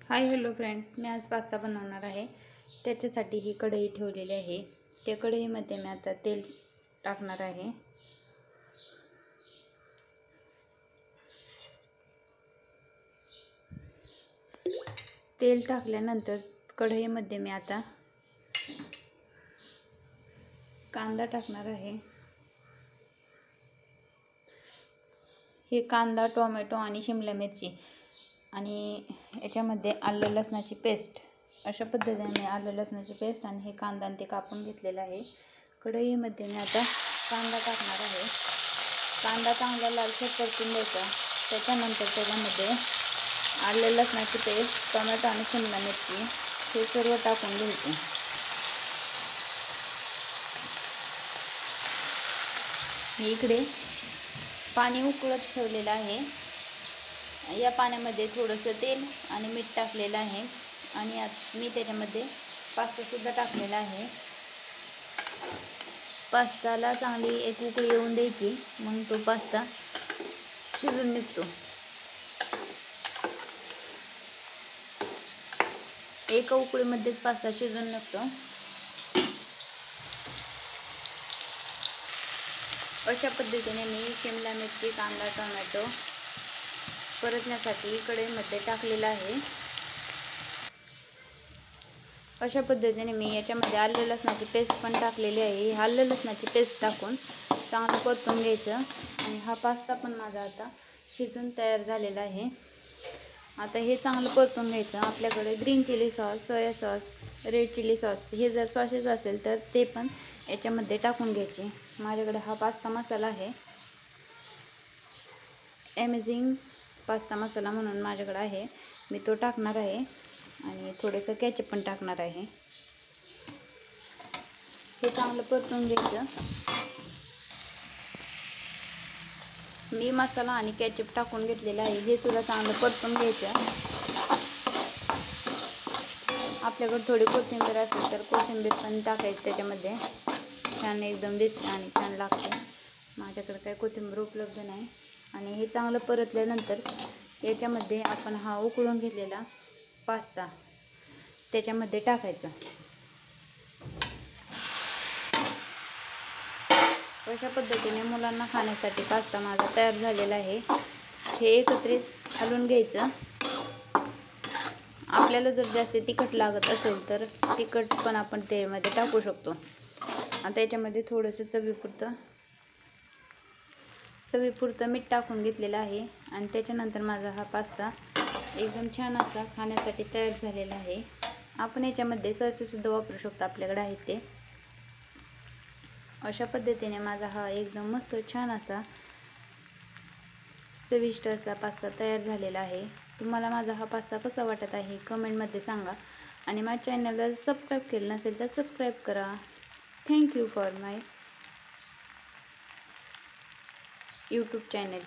Hi hello friends, मी आज pasta बनवणार आहे। त्याच्यासाठी ही कढई ठेवलेली आहे। त्या कढईमध्ये मी आता तेल टाकणार आहे। तेल टाकल्यानंतर कढईमध्ये मी आता कांदा टाकणार आहे। हे कांदा, टोमॅटो आणि शिमला मिरची आणि याच्यामध्ये आलं लसणाची पेस्ट, अशा पद्धतीने मी आलं लसणाची पेस्ट आणि हे कांदा ते कापून घेतलेला आहे। कढईमध्ये मी आता कांदा टाकणार आहे। कांदा चांगला लालसर परतून द्यायचा। त्याच्यानंतर त्याच्यामध्ये आलं लसणाची पेस्ट, टोमॅटो आणि शिमला मिरची हे सर्व टाकून घ्यायचे। मी इकडे पाणी उकळत ठेवलेलं आहे। या पाण्यामध्ये थोडंसं तेल आणि मीठ टाकलेलं आहे आणि मी त्याच्यामध्ये पास्ता सुद्धा टाकलेला आहे। पास्ताला चांगली एक उकळी येऊन द्यायची, मग तो पास्ता शिजून निघतो। एका उकळीमध्येच पास्ता शिजून निघतो। अशा पद्धतीने मी शिमला मिरची, कांदा, टोमॅटो परतण्यासाठी कढईमध्ये टाकलेला आहे। अशा पद्धतीने मी याच्यामध्ये आलं लसणाची पेस्ट पण टाकलेली आहे। आलं लसणाची पेस्ट टाकून चांगलं परतून घ्यायचं आणि हा पास्ता पण माझा आता शिजून तयार झालेला आहे। आता हे चांगलं परतून घ्यायचं। आपल्याकडे green chilli sauce, soya sauce, red chilli sauce हे जर सॉसेस असेल तर ते पण याच्यामध्ये टाकून घ्यायचे। माझ्याकडे हा पास्ता मसाला आहे, अमेझिंग पास्ता मसाला म्हणून माझ्याकडे आहे, मी तो टाकणार आहे आणि थोडंसं केचप पण टाकणार आहे। हे चांगलं परतून घ्यायचं। मी मसाला आणि केचप टाकून घेतलेला आहे, हे सुद्धा चांगलं परतून घ्यायचं। आपल्याकडे थोडी कोथिंबीर असेल तर कोथिंबीर पण टाकायची त्याच्यामध्ये, छान एकदम दिसतं आणि छान लागतं। माझ्याकडे काही कोथिंबीर उपलब्ध नाही। आणि हे चांगलं परतल्यानंतर याच्यामध्ये आपण हा उकळून घेतलेला पास्ता त्याच्यामध्ये टाकायचा। अशा पद्धतीने मुलांना खाण्यासाठी पास्ता माझा तयार झालेला आहे। हे एकत्रित हलवून घ्यायचं। आपल्याला जर जास्त तिखट लागत असेल तर तिखट पण आपण तेलामध्ये टाकू शकतो। आता याच्यामध्ये थोडंसं चवीपुरतं मीठ टाकून घेतलेलं आहे आणि त्याच्यानंतर माझा हा पास्ता एकदम छान असा खाण्यासाठी तयार झालेला आहे। आपण याच्यामध्ये सॉसेससुद्धा वापरू शकतो, आपल्याकडे आहे ते। अशा पद्धतीने माझा हा एकदम मस्त छान असा चविष्ट असा पास्ता तयार झालेला आहे। तुम्हाला माझा हा पास्ता कसा वाटत आहे कमेंटमध्ये सांगा आणि माझ्या चॅनलला सबस्क्राईब केलं नसेल तर सबस्क्राईब करा। Thank you for my YouTube channel.